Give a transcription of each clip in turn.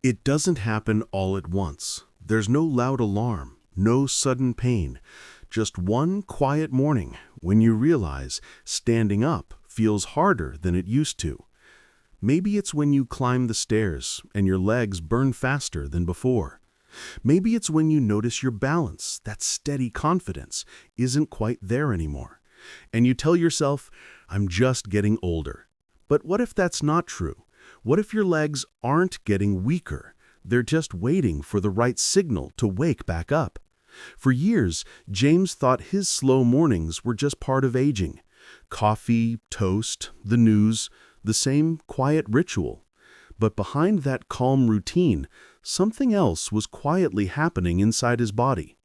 It doesn't happen all at once. There's no loud alarm, no sudden pain, just one quiet morning when you realize standing up feels harder than it used to. Maybe it's when you climb the stairs and your legs burn faster than before. Maybe it's when you notice your balance, that steady confidence, isn't quite there anymore. And you tell yourself, I'm just getting older. But what if that's not true? What if your legs aren't getting weaker? They're just waiting for the right signal to wake back up. For years, James thought his slow mornings were just part of aging. Coffee, toast, the news, the same quiet ritual. But behind that calm routine, something else was quietly happening inside his body.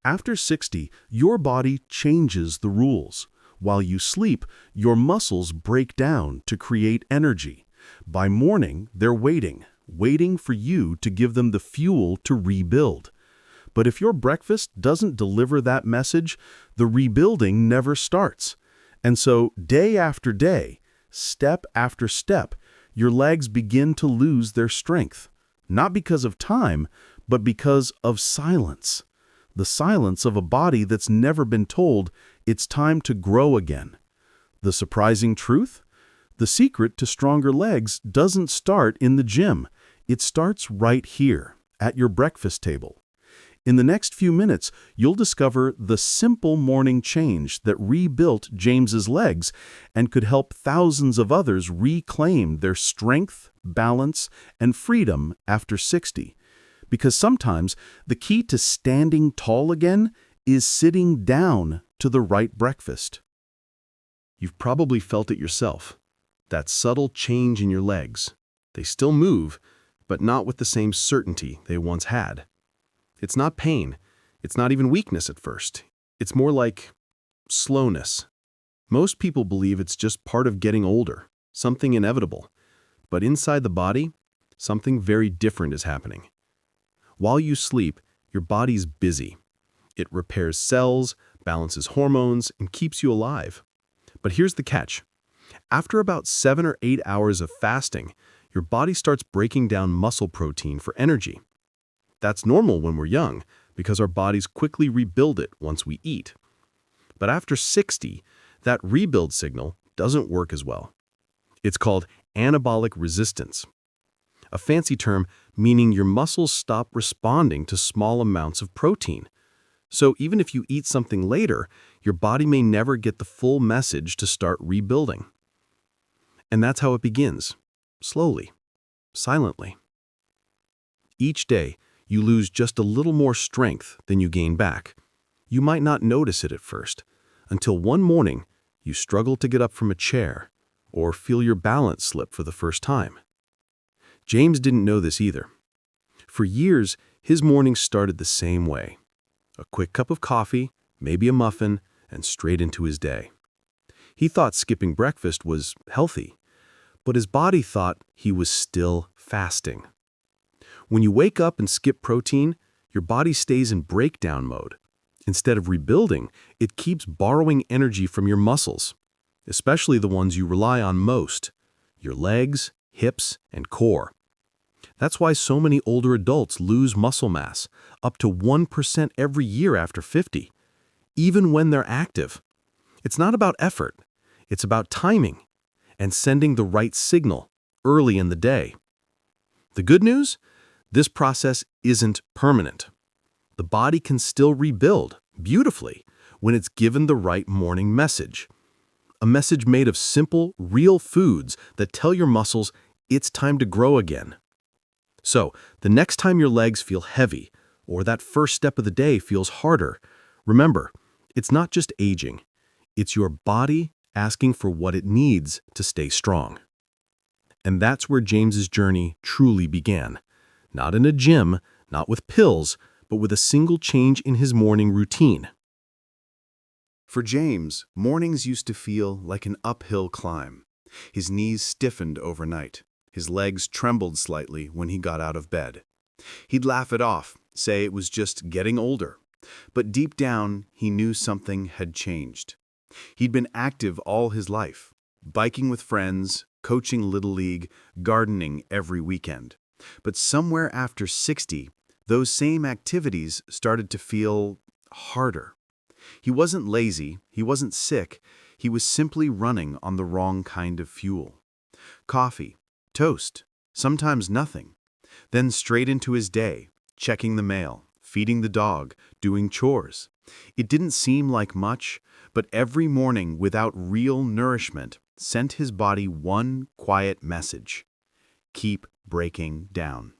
After 60, your body changes the rules. While you sleep, your muscles break down to create energy. By morning, they're waiting for you to give them the fuel to rebuild. But if your breakfast doesn't deliver that message, the rebuilding never starts. And so, day after day, step after step, your legs begin to lose their strength. Not because of time, but because of silence. The silence of a body that's never been told it's time to grow again. The surprising truth? The secret to stronger legs doesn't start in the gym. It starts right here, at your breakfast table. In the next few minutes, you'll discover the simple morning change that rebuilt James's legs and could help thousands of others reclaim their strength, balance, and freedom after 60. Because sometimes the key to standing tall again is sitting down to the right breakfast. You've probably felt it yourself, that subtle change in your legs. They still move, but not with the same certainty they once had. It's not pain. It's not even weakness at first. It's more like slowness. Most people believe it's just part of getting older, something inevitable. But inside the body, something very different is happening. While you sleep, your body's busy. It repairs cells, balances hormones, and keeps you alive. But here's the catch. After about 7 or 8 hours of fasting, your body starts breaking down muscle protein for energy. That's normal when we're young, because our bodies quickly rebuild it once we eat. But after 60, that rebuild signal doesn't work as well. It's called anabolic resistance, a fancy term meaning your muscles stop responding to small amounts of protein. So even if you eat something later, your body may never get the full message to start rebuilding. And that's how it begins, slowly, silently. Each day, you lose just a little more strength than you gain back. You might not notice it at first, until one morning you struggle to get up from a chair or feel your balance slip for the first time. James didn't know this either. For years, his mornings started the same way. A quick cup of coffee, maybe a muffin, and straight into his day. He thought skipping breakfast was healthy, but his body thought he was still fasting. When you wake up and skip protein, your body stays in breakdown mode. Instead of rebuilding, it keeps borrowing energy from your muscles, especially the ones you rely on most, your legs, hips, and core. That's why so many older adults lose muscle mass, up to 1% every year after 50, even when they're active. It's not about effort, it's about timing and sending the right signal early in the day. The good news? This process isn't permanent. The body can still rebuild beautifully when it's given the right morning message. A message made of simple, real foods that tell your muscles it's time to grow again. So, the next time your legs feel heavy or that first step of the day feels harder, remember, it's not just aging. It's your body asking for what it needs to stay strong. And that's where James's journey truly began. Not in a gym, not with pills, but with a single change in his morning routine. For James, mornings used to feel like an uphill climb. His knees stiffened overnight. His legs trembled slightly when he got out of bed. He'd laugh it off, say it was just getting older. But deep down, he knew something had changed. He'd been active all his life, biking with friends, coaching Little League, gardening every weekend. But somewhere after 60, those same activities started to feel harder. He wasn't lazy, he wasn't sick, he was simply running on the wrong kind of fuel. Coffee, toast, sometimes nothing. Then straight into his day, checking the mail, feeding the dog, doing chores. It didn't seem like much, but every morning without real nourishment sent his body one quiet message: keep breaking down.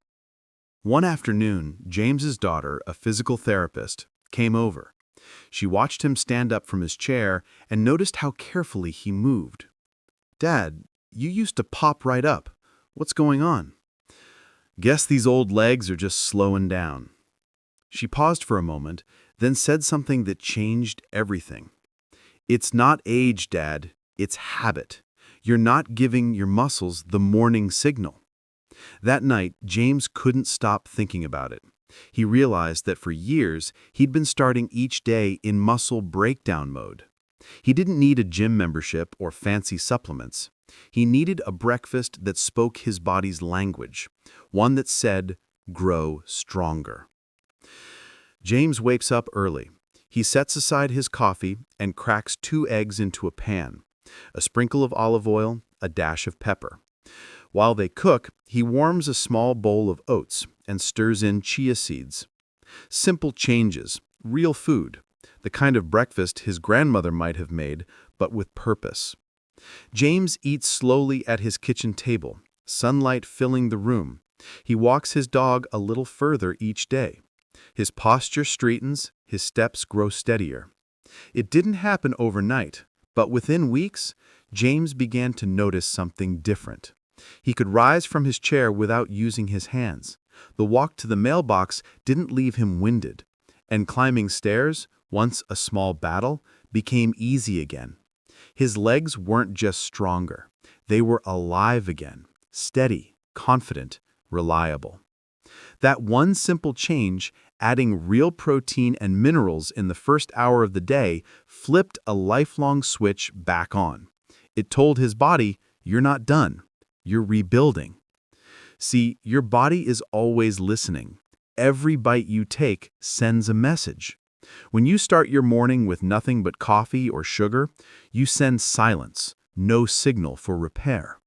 One afternoon, James's daughter, a physical therapist, came over. She watched him stand up from his chair and noticed how carefully he moved. "Dad, you used to pop right up. What's going on?" "Guess these old legs are just slowing down." She paused for a moment, then said something that changed everything. "It's not age, Dad. It's habit. You're not giving your muscles the morning signal." That night, James couldn't stop thinking about it. He realized that for years, he'd been starting each day in muscle breakdown mode. He didn't need a gym membership or fancy supplements. He needed a breakfast that spoke his body's language, one that said, "Grow stronger." James wakes up early. He sets aside his coffee and cracks 2 eggs into a pan, a sprinkle of olive oil, a dash of pepper. While they cook, he warms a small bowl of oats and stirs in chia seeds. Simple changes, real food, the kind of breakfast his grandmother might have made, but with purpose. James eats slowly at his kitchen table, sunlight filling the room. He walks his dog a little further each day. His posture straightens, his steps grow steadier. It didn't happen overnight, but within weeks, James began to notice something different. He could rise from his chair without using his hands. The walk to the mailbox didn't leave him winded, and climbing stairs, once a small battle, became easy again. His legs weren't just stronger. They were alive again, steady, confident, reliable. That one simple change, adding real protein and minerals in the first hour of the day, flipped a lifelong switch back on. It told his body, "You're not done. You're rebuilding." See, your body is always listening. Every bite you take sends a message. When you start your morning with nothing but coffee or sugar, you send silence, no signal for repair.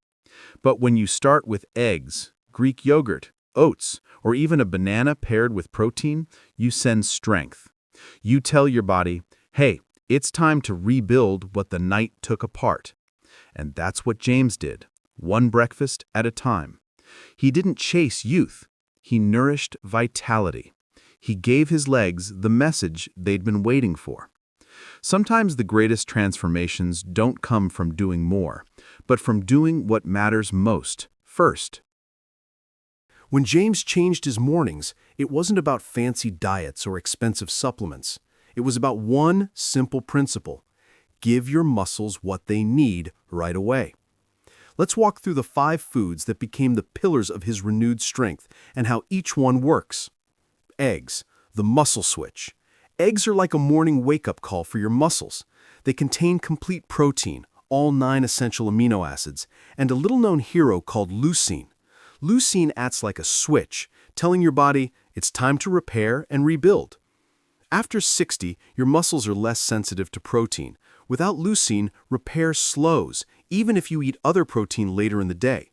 But when you start with eggs, Greek yogurt, oats, or even a banana paired with protein, you send strength. You tell your body, "Hey, it's time to rebuild what the night took apart." And that's what James did, one breakfast at a time. He didn't chase youth. He nourished vitality. He gave his legs the message they'd been waiting for. Sometimes the greatest transformations don't come from doing more, but from doing what matters most, first. When James changed his mornings, it wasn't about fancy diets or expensive supplements. It was about one simple principle: give your muscles what they need right away. Let's walk through the 5 foods that became the pillars of his renewed strength and how each one works. Eggs, the muscle switch. Eggs are like a morning wake-up call for your muscles. They contain complete protein, all 9 essential amino acids, and a little-known hero called leucine. Leucine acts like a switch, telling your body it's time to repair and rebuild. After 60, your muscles are less sensitive to protein. Without leucine, repair slows, even if you eat other protein later in the day.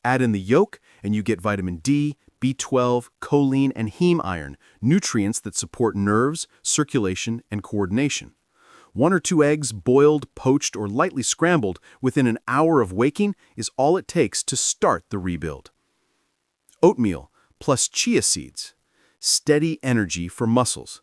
Add in the yolk, and you get vitamin D, B12, choline, and heme iron, nutrients that support nerves, circulation, and coordination. 1 or 2 eggs, boiled, poached, or lightly scrambled within an hour of waking is all it takes to start the rebuild. Oatmeal plus chia seeds. Steady energy for muscles.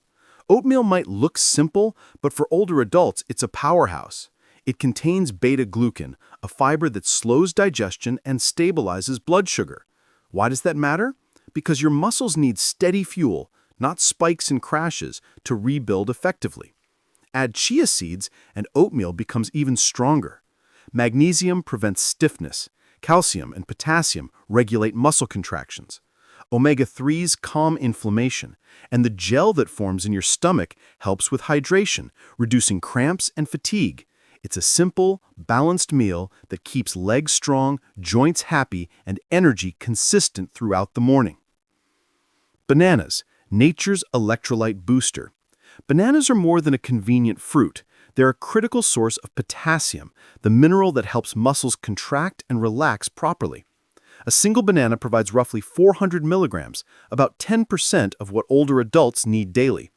Oatmeal might look simple, but for older adults, it's a powerhouse. It contains beta-glucan, a fiber that slows digestion and stabilizes blood sugar. Why does that matter? Because your muscles need steady fuel, not spikes and crashes, to rebuild effectively. Add chia seeds, and oatmeal becomes even stronger. Magnesium prevents stiffness. Calcium and potassium regulate muscle contractions. Omega-3s calm inflammation, and the gel that forms in your stomach helps with hydration, reducing cramps and fatigue. It's a simple, balanced meal that keeps legs strong, joints happy, and energy consistent throughout the morning. Bananas, nature's electrolyte booster. Bananas are more than a convenient fruit. They're a critical source of potassium, the mineral that helps muscles contract and relax properly. A single banana provides roughly 400 milligrams, about 10% of what older adults need daily.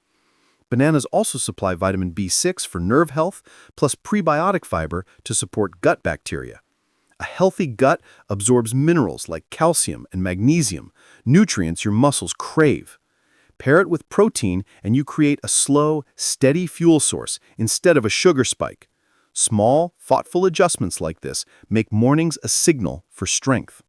Bananas also supply vitamin B6 for nerve health, plus prebiotic fiber to support gut bacteria. A healthy gut absorbs minerals like calcium and magnesium, nutrients your muscles crave. Pair it with protein and you create a slow, steady fuel source instead of a sugar spike. Small, thoughtful adjustments like this make mornings a signal for strength.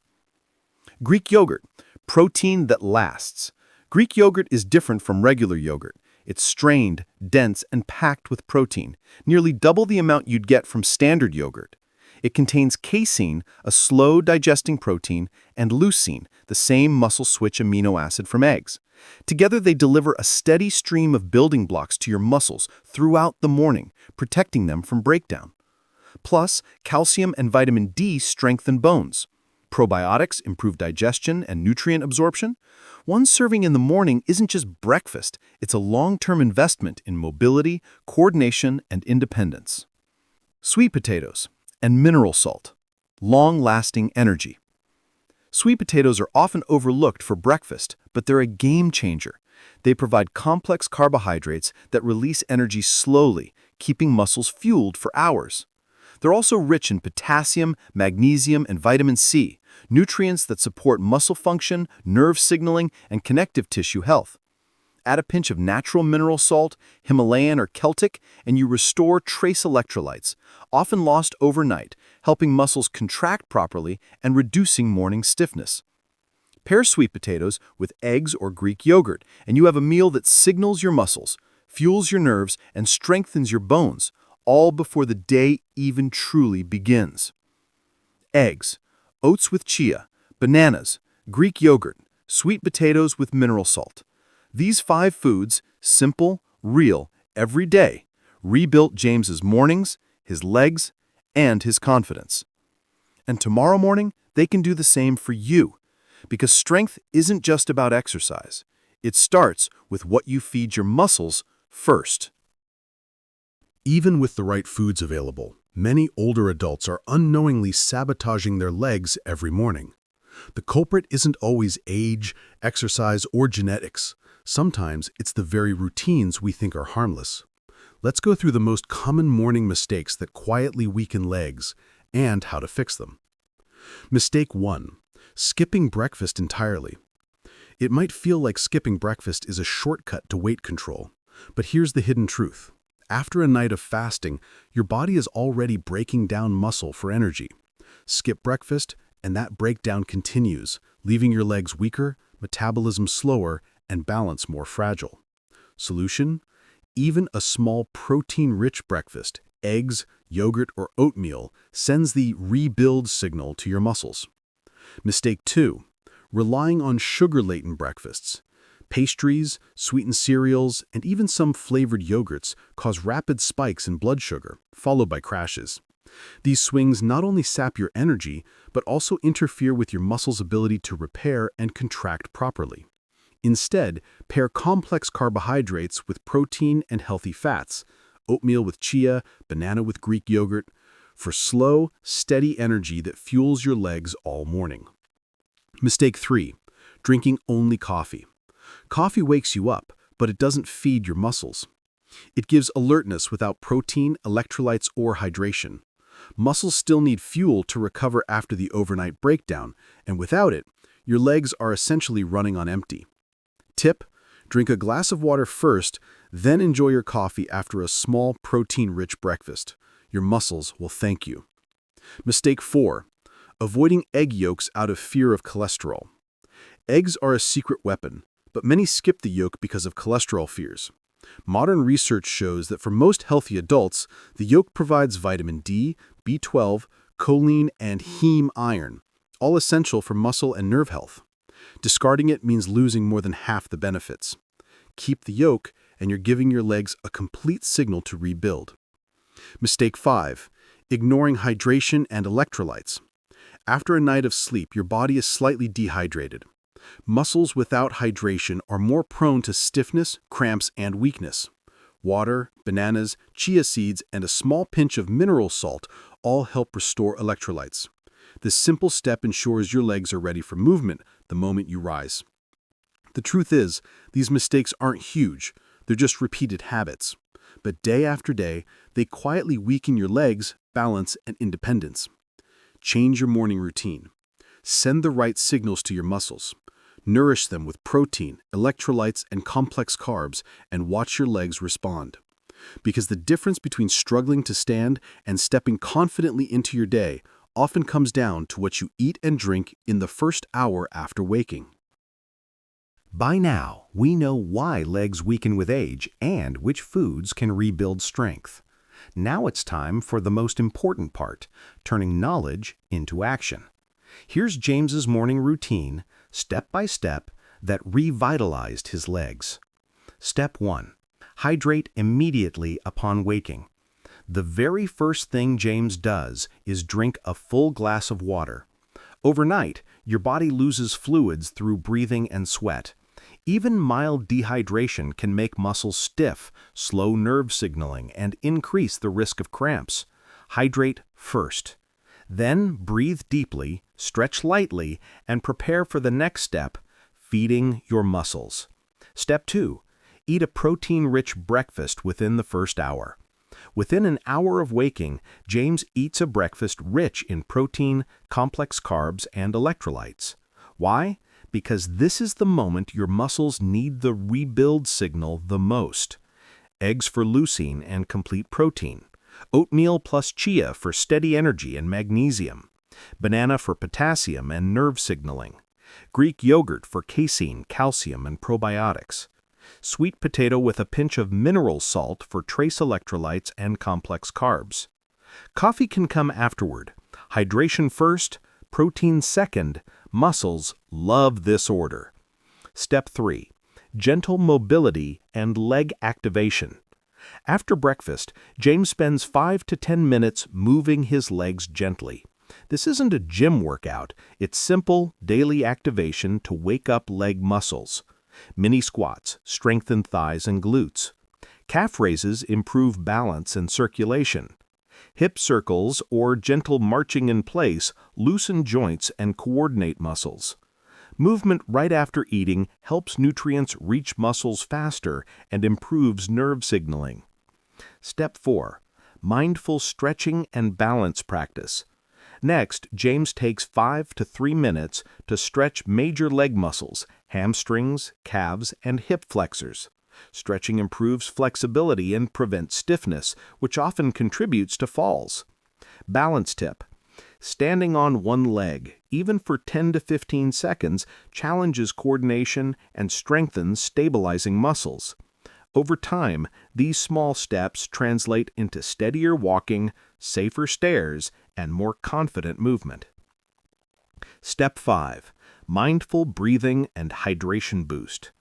Greek yogurt, protein that lasts. Greek yogurt is different from regular yogurt. It's strained, dense, and packed with protein, nearly double the amount you'd get from standard yogurt. It contains casein, a slow-digesting protein, and leucine, the same muscle switch amino acid from eggs. Together, they deliver a steady stream of building blocks to your muscles throughout the morning, protecting them from breakdown. Plus, calcium and vitamin D strengthen bones. Probiotics improve digestion and nutrient absorption. One serving in the morning isn't just breakfast, it's a long-term investment in mobility, coordination, and independence. Sweet potatoes and mineral salt. Long-lasting energy. Sweet potatoes are often overlooked for breakfast, but they're a game changer. They provide complex carbohydrates that release energy slowly, keeping muscles fueled for hours. They're also rich in potassium, magnesium, and vitamin C, nutrients that support muscle function, nerve signaling, and connective tissue health. Add a pinch of natural mineral salt, Himalayan or Celtic, and you restore trace electrolytes, often lost overnight, helping muscles contract properly and reducing morning stiffness. Pair sweet potatoes with eggs or Greek yogurt, and you have a meal that signals your muscles, fuels your nerves, and strengthens your bones, all before the day even truly begins. Eggs, oats with chia, bananas, Greek yogurt, sweet potatoes with mineral salt. These 5 foods, simple, real, every day, rebuilt James's mornings, his legs, and his confidence. And tomorrow morning, they can do the same for you. Because strength isn't just about exercise. It starts with what you feed your muscles first. Even with the right foods available, many older adults are unknowingly sabotaging their legs every morning. The culprit isn't always age, exercise, or genetics. Sometimes it's the very routines we think are harmless. Let's go through the most common morning mistakes that quietly weaken legs and how to fix them. Mistake 1. Skipping breakfast entirely. It might feel like skipping breakfast is a shortcut to weight control, but here's the hidden truth. After a night of fasting, your body is already breaking down muscle for energy. Skip breakfast, and that breakdown continues, leaving your legs weaker, metabolism slower, and balance more fragile. Solution? Even a small protein-rich breakfast, eggs, yogurt, or oatmeal, sends the rebuild signal to your muscles. Mistake 2. Relying on sugar-laden breakfasts. Pastries, sweetened cereals, and even some flavored yogurts cause rapid spikes in blood sugar, followed by crashes. These swings not only sap your energy, but also interfere with your muscles' ability to repair and contract properly. Instead, pair complex carbohydrates with protein and healthy fats, oatmeal with chia, banana with Greek yogurt, for slow, steady energy that fuels your legs all morning. Mistake 3. Drinking only coffee. Coffee wakes you up, but it doesn't feed your muscles. It gives alertness without protein, electrolytes, or hydration. Muscles still need fuel to recover after the overnight breakdown, and without it, your legs are essentially running on empty. Tip: drink a glass of water first, then enjoy your coffee after a small protein-rich breakfast. Your muscles will thank you. Mistake 4. Avoiding egg yolks out of fear of cholesterol. Eggs are a secret weapon, but many skip the yolk because of cholesterol fears. Modern research shows that for most healthy adults, the yolk provides vitamin D, B12, choline, and heme iron, all essential for muscle and nerve health. Discarding it means losing more than half the benefits. Keep the yolk, and you're giving your legs a complete signal to rebuild. Mistake 5. Ignoring hydration and electrolytes. After a night of sleep, your body is slightly dehydrated. Muscles without hydration are more prone to stiffness, cramps, and weakness. Water, bananas, chia seeds, and a small pinch of mineral salt all help restore electrolytes. This simple step ensures your legs are ready for movement the moment you rise. The truth is, these mistakes aren't huge, they're just repeated habits. But day after day, they quietly weaken your legs, balance, and independence. Change your morning routine. Send the right signals to your muscles. Nourish them with protein, electrolytes, and complex carbs, and watch your legs respond. Because the difference between struggling to stand and stepping confidently into your day often comes down to what you eat and drink in the first hour after waking. By now, we know why legs weaken with age and which foods can rebuild strength. Now it's time for the most important part, turning knowledge into action. Here's James's morning routine, step by step, that revitalized his legs. Step 1. Hydrate immediately upon waking. The very first thing James does is drink a full glass of water. Overnight, your body loses fluids through breathing and sweat. Even mild dehydration can make muscles stiff, slow nerve signaling, and increase the risk of cramps. Hydrate first. Then breathe deeply, stretch lightly, and prepare for the next step, feeding your muscles. Step 2. Eat a protein-rich breakfast within the first hour. Within an hour of waking, James eats a breakfast rich in protein, complex carbs, and electrolytes. Why? Because this is the moment your muscles need the rebuild signal the most. Eggs for leucine and complete protein. Oatmeal plus chia for steady energy and magnesium. Banana for potassium and nerve signaling. Greek yogurt for casein, calcium, and probiotics. Sweet potato with a pinch of mineral salt for trace electrolytes and complex carbs. Coffee can come afterward. Hydration first, protein second. Muscles love this order. Step 3. Gentle mobility and leg activation. After breakfast, James spends 5 to 10 minutes moving his legs gently. This isn't a gym workout, it's simple, daily activation to wake up leg muscles. Mini squats strengthen thighs and glutes. Calf raises improve balance and circulation. Hip circles or gentle marching in place loosen joints and coordinate muscles. Movement right after eating helps nutrients reach muscles faster and improves nerve signaling. Step 4. Mindful stretching and balance practice. Next, James takes 5 to 3 minutes to stretch major leg muscles, hamstrings, calves, and hip flexors. Stretching improves flexibility and prevents stiffness, which often contributes to falls. Balance tip. Standing on one leg, even for 10 to 15 seconds, challenges coordination and strengthens stabilizing muscles. Over time, these small steps translate into steadier walking, safer stairs, and more confident movement. Step 5. Mindful breathing and hydration boost.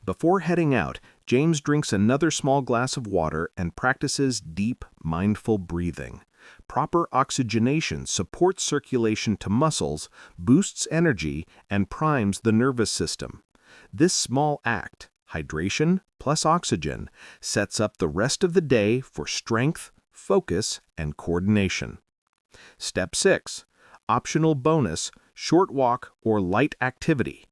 Before heading out, James drinks another small glass of water and practices deep, mindful breathing. Proper oxygenation supports circulation to muscles, boosts energy, and primes the nervous system. This small act, hydration plus oxygen, sets up the rest of the day for strength, focus, and coordination. Step 6. Optional bonus, short walk or light activity.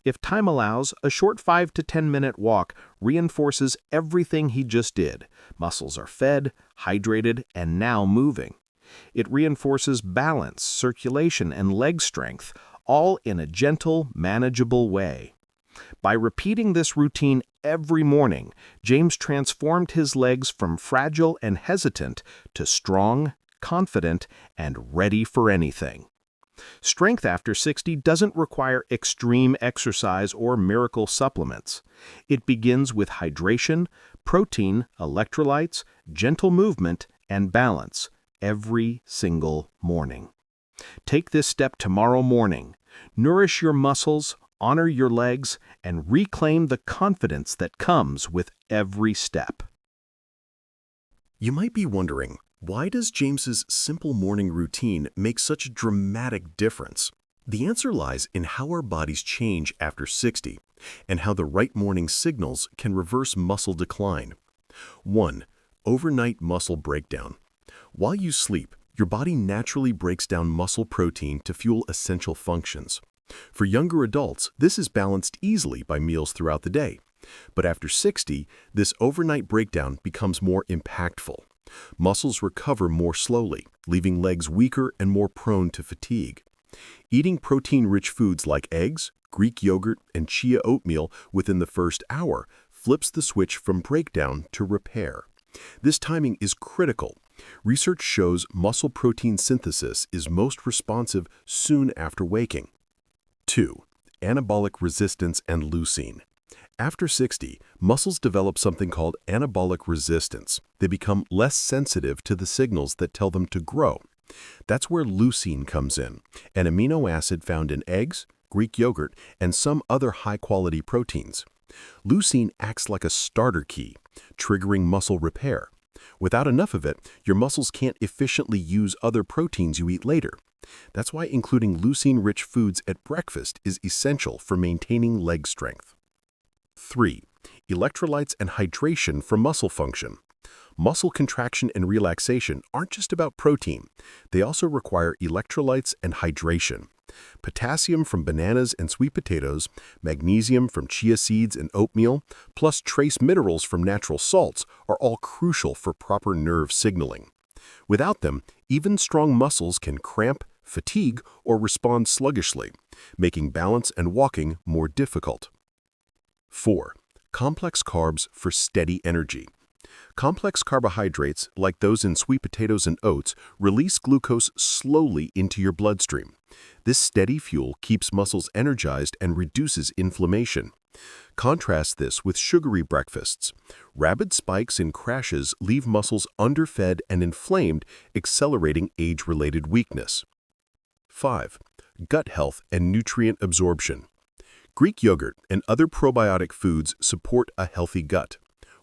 If time allows, a short 5 to 10 minute walk reinforces everything he just did. Muscles are fed, hydrated, and now moving. It reinforces balance, circulation, and leg strength, all in a gentle, manageable way. By repeating this routine every morning, James transformed his legs from fragile and hesitant to strong, confident, and ready for anything. Strength after 60 doesn't require extreme exercise or miracle supplements. It begins with hydration, protein, electrolytes, gentle movement, and balance every single morning. Take this step tomorrow morning. Nourish your muscles, honor your legs, and reclaim the confidence that comes with every step. You might be wondering, Why does James's simple morning routine make such a dramatic difference? The answer lies in how our bodies change after 60 and how the right morning signals can reverse muscle decline. 1. Overnight muscle breakdown. While you sleep, your body naturally breaks down muscle protein to fuel essential functions. For younger adults, this is balanced easily by meals throughout the day. But after 60, this overnight breakdown becomes more impactful. Muscles recover more slowly, leaving legs weaker and more prone to fatigue. Eating protein-rich foods like eggs, Greek yogurt, and chia oatmeal within the first hour flips the switch from breakdown to repair. This timing is critical. Research shows muscle protein synthesis is most responsive soon after waking. 2. Anabolic resistance and leucine. After 60, muscles develop something called anabolic resistance. They become less sensitive to the signals that tell them to grow. That's where leucine comes in, an amino acid found in eggs, Greek yogurt, and some other high-quality proteins. Leucine acts like a starter key, triggering muscle repair. Without enough of it, your muscles can't efficiently use other proteins you eat later. That's why including leucine-rich foods at breakfast is essential for maintaining leg strength. 3. Electrolytes and hydration for muscle function. Muscle contraction and relaxation aren't just about protein. They also require electrolytes and hydration. Potassium from bananas and sweet potatoes, magnesium from chia seeds and oatmeal, plus trace minerals from natural salts are all crucial for proper nerve signaling. Without them, even strong muscles can cramp, fatigue, or respond sluggishly, making balance and walking more difficult. 4. Complex carbs for steady energy. Complex carbohydrates, like those in sweet potatoes and oats, release glucose slowly into your bloodstream. This steady fuel keeps muscles energized and reduces inflammation. Contrast this with sugary breakfasts. Rapid spikes and crashes leave muscles underfed and inflamed, accelerating age-related weakness. 5. Gut health and nutrient absorption. Greek yogurt and other probiotic foods support a healthy gut.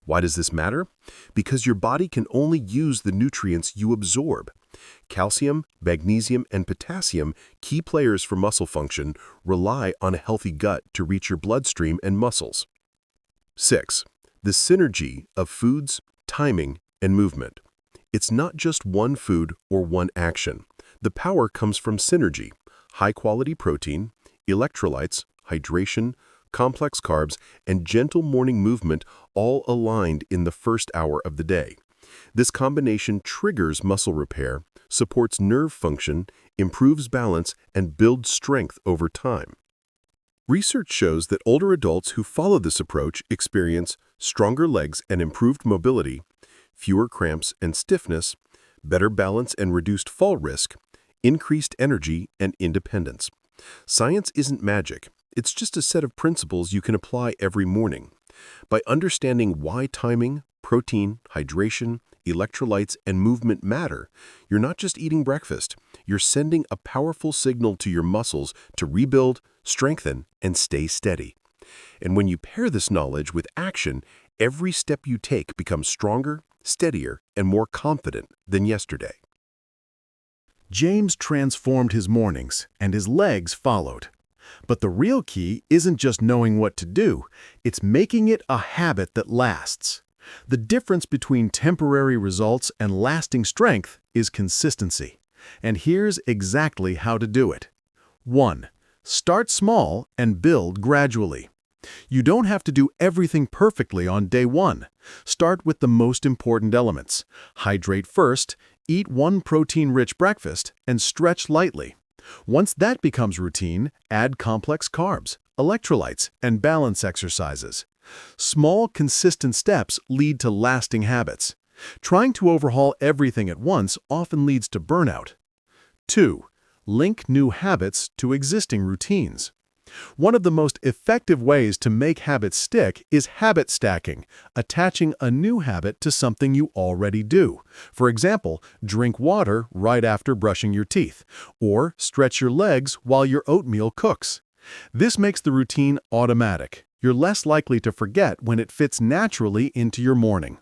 Why does this matter? Because your body can only use the nutrients you absorb. Calcium, magnesium, and potassium, key players for muscle function, rely on a healthy gut to reach your bloodstream and muscles. 6. The synergy of foods, timing, and movement. It's not just one food or one action. The power comes from synergy, high-quality protein, electrolytes, hydration, complex carbs, and gentle morning movement all aligned in the first hour of the day. This combination triggers muscle repair, supports nerve function, improves balance, and builds strength over time. Research shows that older adults who follow this approach experience stronger legs and improved mobility, fewer cramps and stiffness, better balance and reduced fall risk, increased energy and independence. Science isn't magic. It's just a set of principles you can apply every morning. By understanding why timing, protein, hydration, electrolytes, and movement matter, you're not just eating breakfast. You're sending a powerful signal to your muscles to rebuild, strengthen, and stay steady. And when you pair this knowledge with action, every step you take becomes stronger, steadier, and more confident than yesterday. James transformed his mornings, and his legs followed. But the real key isn't just knowing what to do, it's making it a habit that lasts. The difference between temporary results and lasting strength is consistency. And here's exactly how to do it. 1. Start small and build gradually. You don't have to do everything perfectly on day 1. Start with the most important elements. Hydrate first, eat one protein-rich breakfast, and stretch lightly. Once that becomes routine, add complex carbs, electrolytes, and balance exercises. Small, consistent steps lead to lasting habits. Trying to overhaul everything at once often leads to burnout. 2. Link new habits to existing routines. One of the most effective ways to make habits stick is habit stacking, attaching a new habit to something you already do. For example, drink water right after brushing your teeth, or stretch your legs while your oatmeal cooks. This makes the routine automatic. You're less likely to forget when it fits naturally into your morning.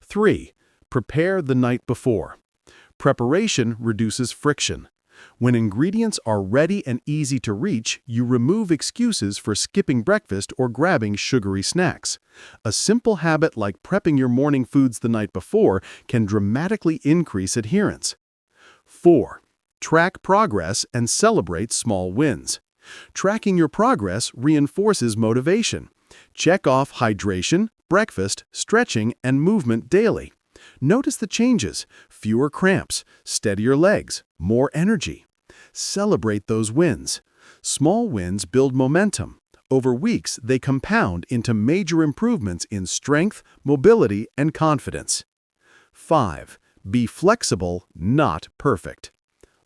3. Prepare the night before. Preparation reduces friction. When ingredients are ready and easy to reach, you remove excuses for skipping breakfast or grabbing sugary snacks. A simple habit like prepping your morning foods the night before can dramatically increase adherence. 4. Track progress and celebrate small wins. Tracking your progress reinforces motivation. Check off hydration, breakfast, stretching, and movement daily. Notice the changes: fewer cramps, steadier legs, more energy. Celebrate those wins. Small wins build momentum. Over weeks, they compound into major improvements in strength, mobility, and confidence. 5. Be flexible, not perfect.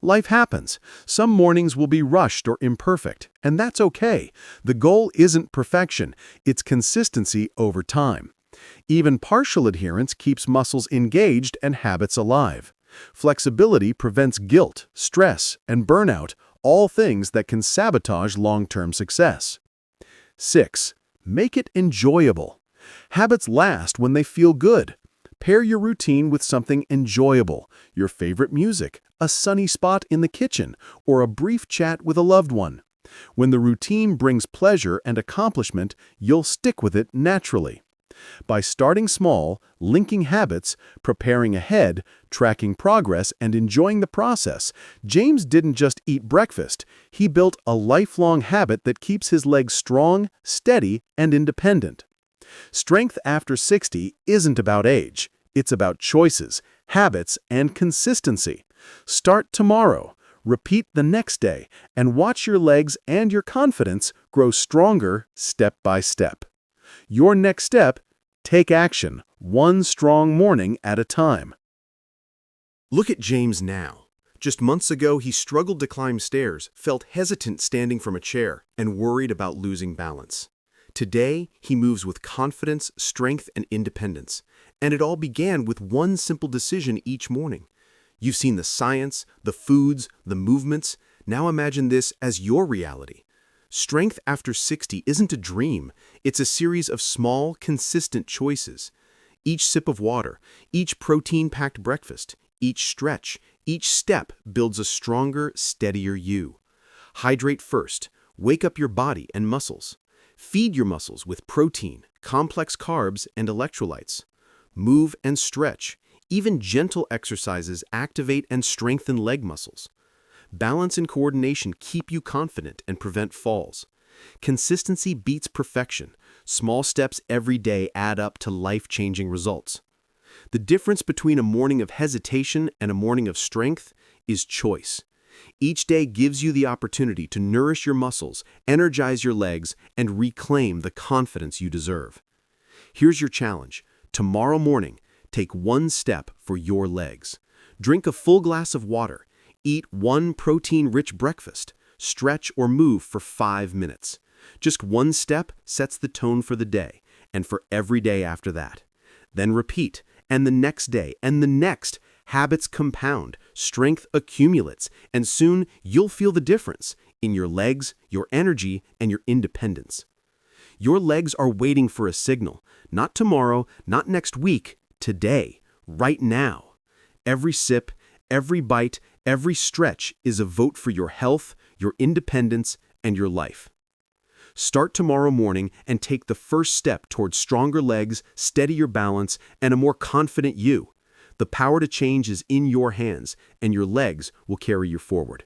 Life happens. Some mornings will be rushed or imperfect, and that's okay. The goal isn't perfection, it's consistency over time. Even partial adherence keeps muscles engaged and habits alive. Flexibility prevents guilt, stress, and burnout, all things that can sabotage long-term success. 6. Make it enjoyable. Habits last when they feel good. Pair your routine with something enjoyable: your favorite music, a sunny spot in the kitchen, or a brief chat with a loved one. When the routine brings pleasure and accomplishment, you'll stick with it naturally. By starting small, linking habits, preparing ahead, tracking progress, and enjoying the process, James didn't just eat breakfast. He built a lifelong habit that keeps his legs strong, steady, and independent. Strength after 60 isn't about age. It's about choices, habits, and consistency. Start tomorrow, repeat the next day, and watch your legs and your confidence grow stronger step by step. Your next step: take action, one strong morning at a time. Look at James now. Just months ago, he struggled to climb stairs, felt hesitant standing from a chair, and worried about losing balance. Today, he moves with confidence, strength, and independence. And it all began with one simple decision each morning. You've seen the science, the foods, the movements. Now imagine this as your reality. Strength after 60 isn't a dream. It's a series of small, consistent choices. Each sip of water, each protein-packed breakfast, each stretch, each step builds a stronger, steadier you. Hydrate first. Wake up your body and muscles. Feed your muscles with protein, complex carbs, and electrolytes. Move and stretch. Even gentle exercises activate and strengthen leg muscles. Balance and coordination keep you confident and prevent falls. Consistency beats perfection. Small steps every day add up to life-changing results. The difference between a morning of hesitation and a morning of strength is choice. Each day gives you the opportunity to nourish your muscles, energize your legs, and reclaim the confidence you deserve. Here's your challenge. Tomorrow morning, take one step for your legs. Drink a full glass of water. Eat one protein-rich breakfast. Stretch or move for 5 minutes. Just one step sets the tone for the day, and for every day after that. Then repeat, and the next day, and the next. Habits compound, strength accumulates, and soon you'll feel the difference in your legs, your energy, and your independence. Your legs are waiting for a signal, not tomorrow, not next week, today, right now. Every sip, every bite, every stretch is a vote for your health, your independence, and your life. Start tomorrow morning and take the first step towards stronger legs, steadier balance, and a more confident you. The power to change is in your hands, and your legs will carry you forward.